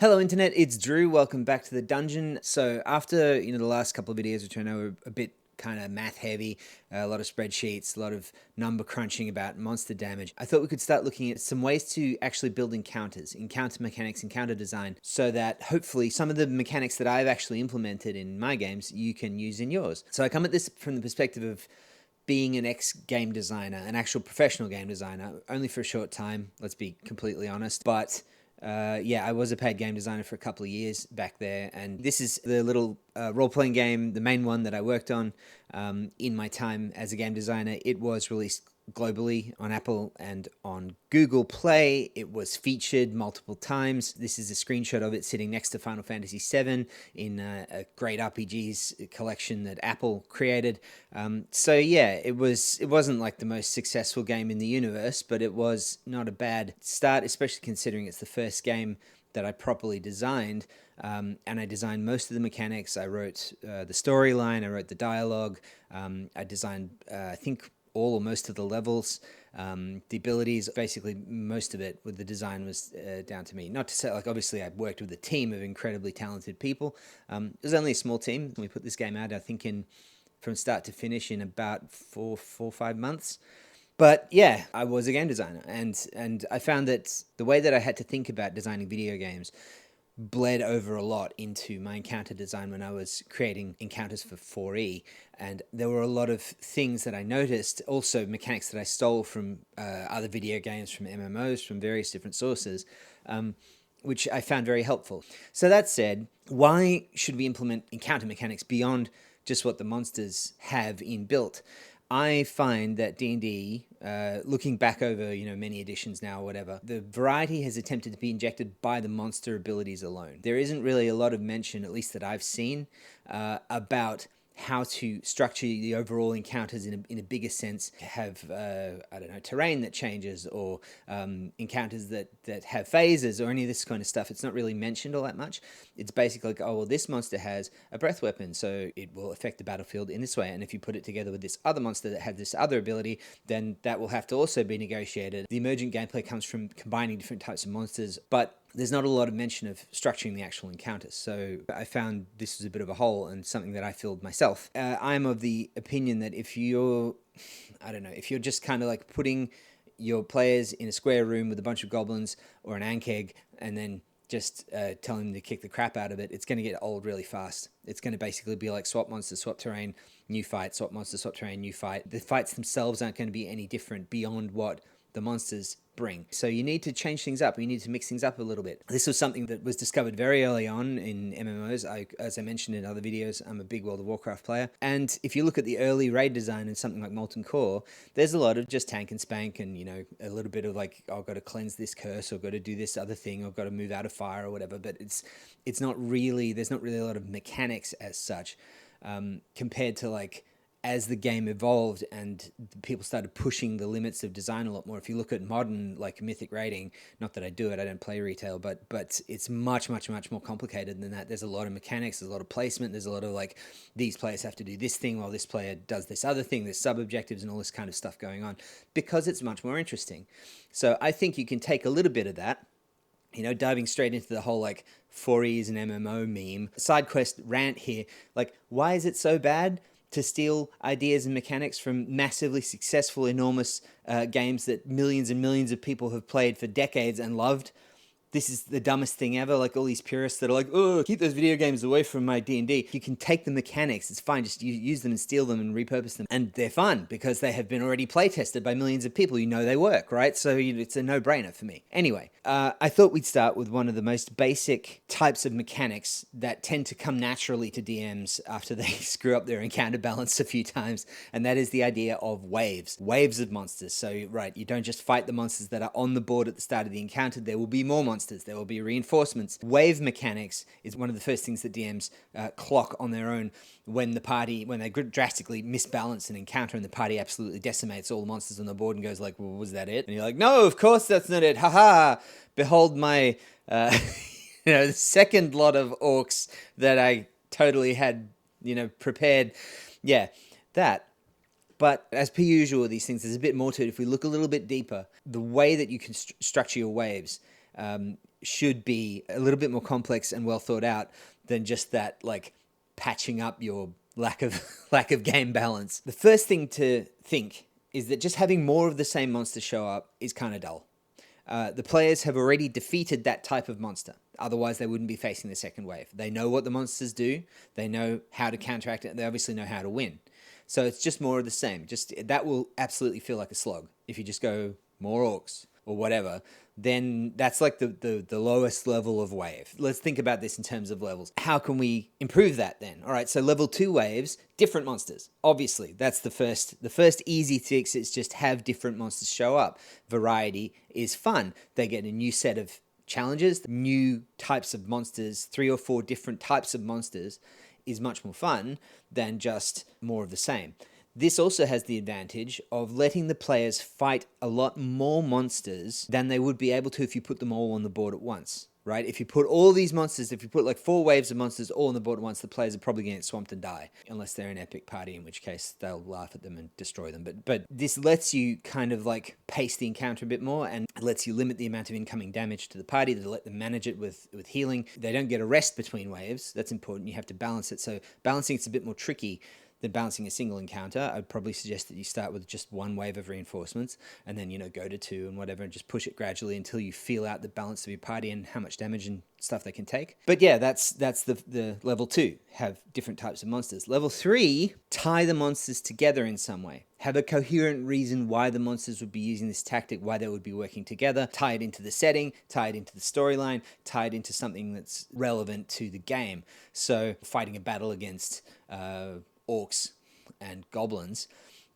Hello Internet, it's Drew. Welcome back to the dungeon. So after, the last couple of videos, which I know are a bit kind of math heavy, a lot of spreadsheets, a lot of number crunching about monster damage, I thought we could start looking at some ways to actually build encounters, encounter mechanics, encounter design, so that hopefully some of the mechanics that I've actually implemented in my games, you can use in yours. So I come at this from the perspective of being an ex-game designer, an actual professional game designer, only for a short time, let's be completely honest, but yeah, I was a paid game designer for a couple of years back there, and this is the little role-playing game, the main one that I worked on in my time as a game designer. It was released globally on Apple and on Google Play. It was featured multiple times. This is a screenshot of it sitting next to Final Fantasy VII in a great RPGs collection that Apple created. So yeah, it wasn't like the most successful game in the universe, but it was not a bad start, especially considering it's the first game that I properly designed. And I designed most of the mechanics. I wrote the storyline, I wrote the dialogue, I designed, I think, all or most of the levels, the abilities, basically most of it with the design was down to me. Not to say, like, obviously I worked with a team of incredibly talented people. It was only a small team. We put this game out, I think, from start to finish in about 5 months. But yeah, I was a game designer, and I found that the way that I had to think about designing video games bled over a lot into my encounter design when I was creating encounters for 4E. And there were a lot of things that I noticed, also mechanics that I stole from other video games, from MMOs, from various different sources, which I found very helpful. So that said, why should we implement encounter mechanics beyond just what the monsters have inbuilt? I find that D&D, looking back over, many editions now or whatever, the variety has attempted to be injected by the monster abilities alone. There isn't really a lot of mention, at least that I've seen, about how to structure the overall encounters in a bigger sense, have, terrain that changes, or encounters that have phases, or any of this kind of stuff. It's not really mentioned all that much. It's basically like, oh, well, this monster has a breath weapon, so it will affect the battlefield in this way. And if you put it together with this other monster that has this other ability, then that will have to also be negotiated. The emergent gameplay comes from combining different types of monsters, but there's not a lot of mention of structuring the actual encounters. So I found this was a bit of a hole and something that I filled myself. I'm of the opinion that if you're just kind of like putting your players in a square room with a bunch of goblins or an ankeg and then just telling them to kick the crap out of it, it's going to get old really fast. It's going to basically be like swap monster, swap terrain, new fight, swap monster, swap terrain, new fight. The fights themselves aren't going to be any different beyond what the monsters bring. So you need to change things up. You need to mix things up a little bit. This was something that was discovered very early on in MMOs. As I mentioned in other videos, I'm a big World of Warcraft player. And if you look at the early raid design in something like Molten Core, there's a lot of just tank and spank and, a little bit of like, oh, I've got to cleanse this curse, or got to do this other thing, or I've got to move out of fire or whatever. But it's not really, there's not really a lot of mechanics as such, compared to like, as the game evolved and people started pushing the limits of design a lot more. If you look at modern, like, Mythic raiding, not that I do it, I don't play retail, but it's much, much, much more complicated than that. There's a lot of mechanics, there's a lot of placement, there's a lot of, like, these players have to do this thing while this player does this other thing, there's sub-objectives and all this kind of stuff going on, because it's much more interesting. So I think you can take a little bit of that, diving straight into the whole, like, 4E is an MMO meme, side quest rant here. Like, why is it so bad to steal ideas and mechanics from massively successful, enormous games that millions and millions of people have played for decades and loved? This is the dumbest thing ever. Like, all these purists that are like, oh, keep those video games away from my D&D. You can take the mechanics, it's fine, just use them and steal them and repurpose them. And they're fun because they have been already play tested by millions of people. They work, right? So it's a no-brainer for me. Anyway, I thought we'd start with one of the most basic types of mechanics that tend to come naturally to DMs after they screw up their encounter balance a few times, and that is the idea of waves. Waves of monsters. So, right, you don't just fight the monsters that are on the board at the start of the encounter, there will be more monsters. There will be reinforcements. Wave mechanics is one of the first things that DMs clock on their own when they drastically misbalance an encounter and the party absolutely decimates all the monsters on the board and goes like, well, was that it? And you're like, no, of course that's not it. Haha, behold my, the second lot of orcs that I totally had, prepared. Yeah, that. But as per usual with these things, there's a bit more to it. If we look a little bit deeper, the way that you can structure your waves should be a little bit more complex and well thought out than just that, like, patching up your lack of lack of game balance. The first thing to think is that just having more of the same monster show up is kind of dull. The players have already defeated that type of monster. Otherwise, they wouldn't be facing the second wave. They know what the monsters do. They know how to counteract it. They obviously know how to win. So it's just more of the same. Just that will absolutely feel like a slog. If you just go more orcs or whatever, then that's like the lowest level of wave. Let's think about this in terms of levels. How can we improve that then? All right, so level 2 waves, different monsters. Obviously, that's the first easy fix is just have different monsters show up. Variety is fun. They get a new set of challenges, new types of monsters, 3 or 4 different types of monsters is much more fun than just more of the same. This also has the advantage of letting the players fight a lot more monsters than they would be able to if you put them all on the board at once, right? If you put all these monsters, if you put like 4 waves of monsters all on the board at once, the players are probably going to get swamped and die, unless they're an epic party, in which case they'll laugh at them and destroy them. But this lets you kind of like pace the encounter a bit more and lets you limit the amount of incoming damage to the party, to let them manage it with healing. They don't get a rest between waves. That's important. You have to balance it. So balancing it's a bit more tricky than balancing a single encounter. I'd probably suggest that you start with just 1 wave of reinforcements and then, go to 2 and whatever, and just push it gradually until you feel out the balance of your party and how much damage and stuff they can take. But yeah, that's the level 2, have different types of monsters. Level 3, tie the monsters together in some way. Have a coherent reason why the monsters would be using this tactic, why they would be working together. Tie it into the setting, tie it into the storyline, tie it into something that's relevant to the game. So fighting a battle against orcs and goblins,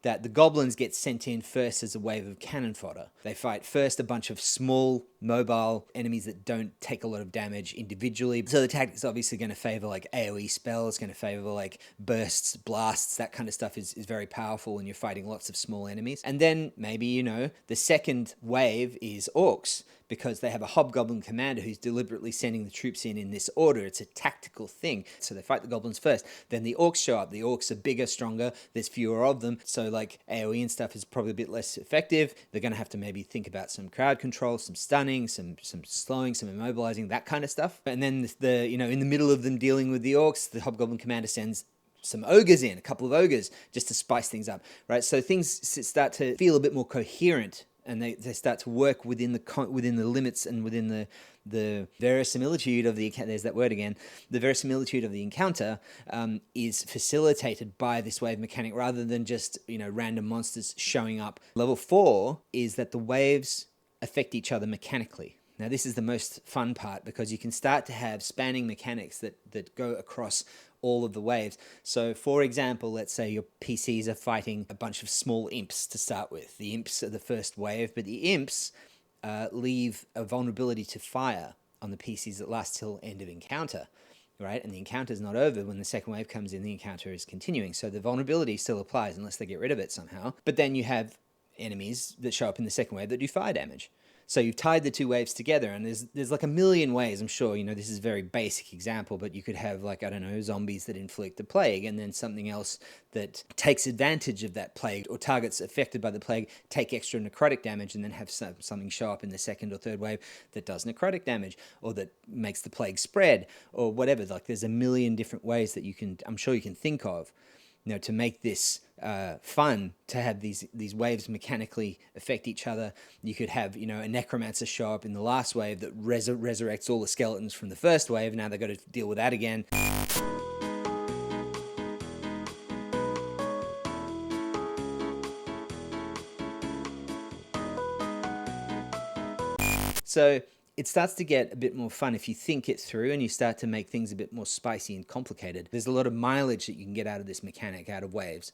that the goblins get sent in first as a wave of cannon fodder. They fight first a bunch of small, mobile enemies that don't take a lot of damage individually. So the tactic is obviously going to favor like AoE spells, going to favor like bursts, blasts, that kind of stuff is very powerful when you're fighting lots of small enemies. And then maybe, the second wave is orcs, because they have a hobgoblin commander who's deliberately sending the troops in this order. It's a tactical thing. So they fight the goblins first. Then the orcs show up. The orcs are bigger, stronger. There's fewer of them. So like AoE and stuff is probably a bit less effective. They're going to have to maybe think about some crowd control, some stunning, some slowing, some immobilizing, that kind of stuff. And then in the middle of them dealing with the orcs, the hobgoblin commander sends some ogres in, a couple of ogres, just to spice things up, right? So things start to feel a bit more coherent, and they start to work within the limits and within the verisimilitude of the, there's that word again, the verisimilitude of the encounter is facilitated by this wave mechanic rather than just, random monsters showing up. Level 4 is that the waves affect each other mechanically. Now, this is the most fun part because you can start to have spanning mechanics that go across all of the waves. So, for example, let's say your PCs are fighting a bunch of small imps to start with. The imps are the first wave, but the imps leave a vulnerability to fire on the PCs that last till end of encounter, right? And the encounter is not over. When the second wave comes in, the encounter is continuing. So the vulnerability still applies unless they get rid of it somehow. But then you have enemies that show up in the second wave that do fire damage. So you've tied the 2 waves together, and there's like a million ways. I'm sure, this is a very basic example, but you could have zombies that inflict the plague, and then something else that takes advantage of that plague, or targets affected by the plague take extra necrotic damage, and then have something show up in the second or third wave that does necrotic damage, or that makes the plague spread, or whatever. Like there's a million different ways that I'm sure you can think of, to make this fun, to have these waves mechanically affect each other. You could have, a necromancer show up in the last wave that resurrects all the skeletons from the first wave. Now they've got to deal with that again. So it starts to get a bit more fun if you think it through and you start to make things a bit more spicy and complicated. There's a lot of mileage that you can get out of this mechanic, out of waves.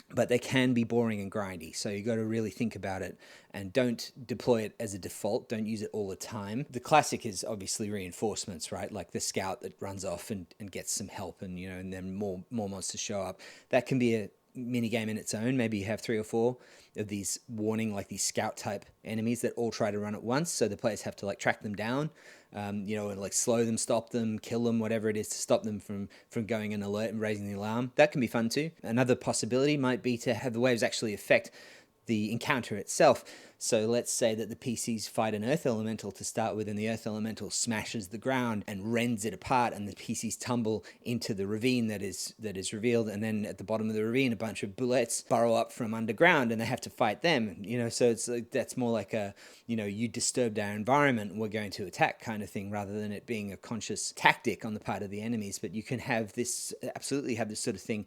But they can be boring and grindy. So you got to really think about it and don't deploy it as a default. Don't use it all the time. The classic is obviously reinforcements, right? Like the scout that runs off and gets some help and, and then more monsters show up. That can be a mini game in its own. Maybe you have 3 or 4 of these warning, like these scout type enemies that all try to run at once. So the players have to like track them down, and like slow them, stop them, kill them, whatever it is to stop them from going an alert and raising the alarm. That can be fun too. Another possibility might be to have the waves actually affect the encounter itself. So let's say that the PCs fight an Earth Elemental to start with, and the Earth Elemental smashes the ground and rends it apart, and the PCs tumble into the ravine that is revealed, and then at the bottom of the ravine, a bunch of bullets burrow up from underground, and they have to fight them. So it's like, that's more like a, you disturbed our environment, we're going to attack kind of thing, rather than it being a conscious tactic on the part of the enemies. But you can have this, absolutely have this sort of thing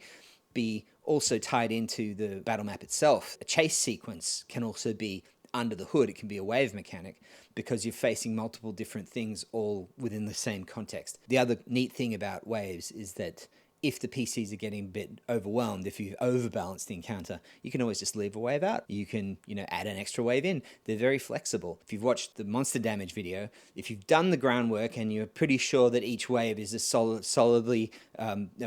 be also tied into the battle map itself. A chase sequence can also be under the hood. It can be a wave mechanic because you're facing multiple different things all within the same context. The other neat thing about waves is that if the PCs are getting a bit overwhelmed, if you've overbalanced the encounter, you can always just leave a wave out. You can, add an extra wave in. They're very flexible. If you've watched the monster damage video, if you've done the groundwork and you're pretty sure that each wave is solidly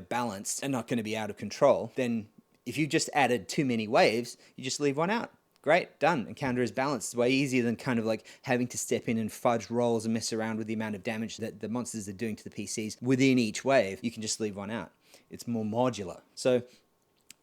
balanced and not going to be out of control, then if you just added too many waves, you just leave one out. Great, done. Encounter is balanced. It's way easier than kind of like having to step in and fudge rolls and mess around with the amount of damage that the monsters are doing to the PCs within each wave. You can just leave one out. It's more modular. So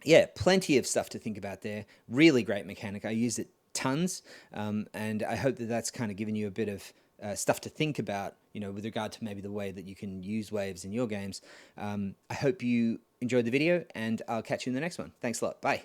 yeah, plenty of stuff to think about there. Really great mechanic. I use it tons, and I hope that that's kind of given you a bit of stuff to think about, with regard to maybe the way that you can use waves in your games. I hope you enjoyed the video, and I'll catch you in the next one. Thanks a lot. Bye.